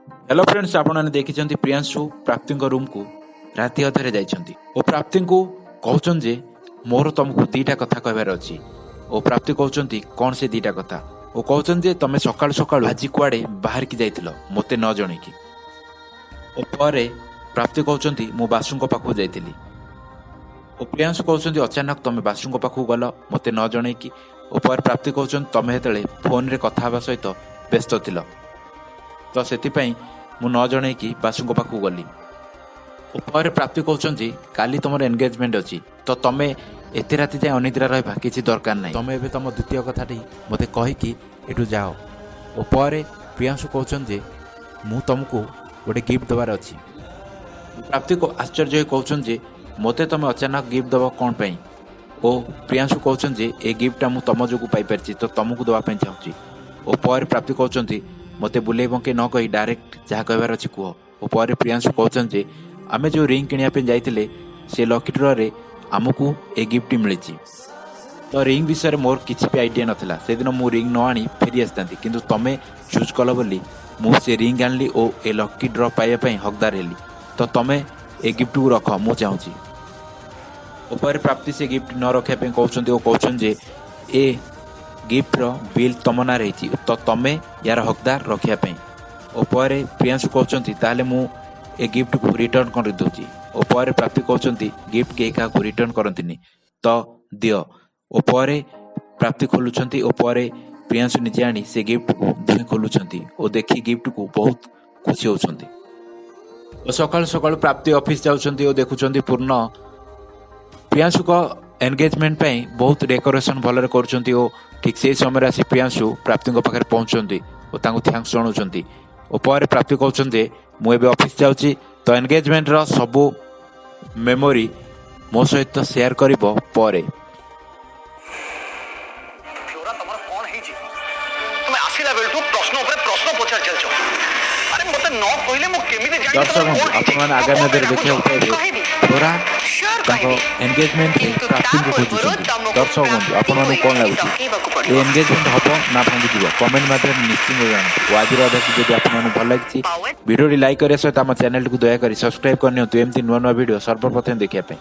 Hello friends, आपने देखी प्रियांशु प्राप्ति रूम को राति अधे जाइछंती और प्राप्ति को कहउछन जे मोर तुमको दीटा कथा कहबार अछि। और प्राप्ति कहउछंती कौन से दीटा कथा और कहउछन जे तमे सकाळ सकाळ आज कुआडे बाहर की जाइथिलो मते न जणेकी। और परे प्राप्ति कहउछंती मु बासुंको पाखु जाइथिली और प्रियांशु कहउछंती अचानक तमे बासुंको पाखु गल मते न जणेकी। और पर प्राप्ति कहउछन तमे हेतले फोन रे कथा हबा सहित व्यस्त थिलो तो सेतिपई मु न जणेकी बासुंको पाखु गली। और प्राप्ति कहउछंती काली तुमर एंगेजमेंट अछि तो तमे एते राति जाए अनिद्रा रहबा किछि दरकार नै, तमे एबे तम द्वितीय कथाटी मते कहिकी एठु जाओ। और पर प्रियांशु कहउछन जे मु तुमको गोटे गिफ्ट दबार अछि। प्राप्ति को आश्चर्य कहउछन जे मते तमे अचानक गिफ्ट दबा कोन पई। ओ प्रियांशु कहउछन जे ए गिफ्टटा मु तम जोगु पाई परछि तो तुमको दबा पई चाहूची। और पर प्राप्ति कहउछंती मते बुले बंके न कही डायरेक्ट जहाँ कहबार अछि कुह। और पर प्रियांशु कहउछन जे आमे जो रिंग किनिया पे जाइतिले से लकी ड्रॉ रे आमको ए गिफ्ट मिलिछि। तो रिंग विषय मोर किछि भी आइडिया नथिला, से दिन मु रिंग न आनी फेरी आस्तांती किंतु तमे चूज कल बोली मु से रिंग आनली ओ ए लकी ड्रॉ पाइबा पई हकदार हेली। तो तमे ए गिफ्ट को रख मु चाहूची। ऊपर प्राप्ति से गिफ्ट न रखा पे कहउछंती ओ कहउछन जे ए गिफ्ट रो बिल तम ना रही तो तमे यार हकदार रखिया पे। और प्रियांशु कहउछंती ताले मु ए गिफ्ट को रिटर्न कर दूची। और प्राप्ति कहउछंती गिफ्ट के का को रिटर्न करंतिनी तो दियो। और प्राप्ति खोलुछंती और प्रियांशु निजे आनी से गिफ्ट को दुहे खोलुछंती और देखी गिफ्ट को बहुत खुशी होछंती। और सकाळ सकाळ प्राप्ति ऑफिस जाउछंती और देखुछंती पूर्ण प्रियांशु को एंगेजमेंट पे बहुत डेकोरेशन भलरे करछंती। और ठीक से समय आसी प्रियांशु प्राप्ति को पाखरे पहुंचंती और तांको थैंक्स जणाउछंती। और प्राप्ति कहउछन जे मु एबे ऑफिस जाउची तो एंगेजमेंट रो सब मेमोरी मो सहित शेयर करिवो परे। फ्लोरा तमर कोन हे जी तुमे आसीला बेलटू प्रश्न ऊपर प्रश्न पचार चलछो। अरे मते न कहले मु केमिति जानि दर्शक अपन आगामी दिन देखिया पाइबे फ्लोरा ताको एंगेजमेंट रे प्राप्ति को खोजुछंती। दर्शक बंधु आपण माने कोन लागुची ए एंगेजमेंट हबो ना भांगी दिबो कमेंट माध्यम निश्चित जानतु। आज रात जदि आपण माने भल लागिछि वीडियो लाइक करे सहित हम चैनल को दया करी सब्सक्राइब करनियो तो एमती नुवा नुवा वीडियो सर्वप्रथम देखिया पे।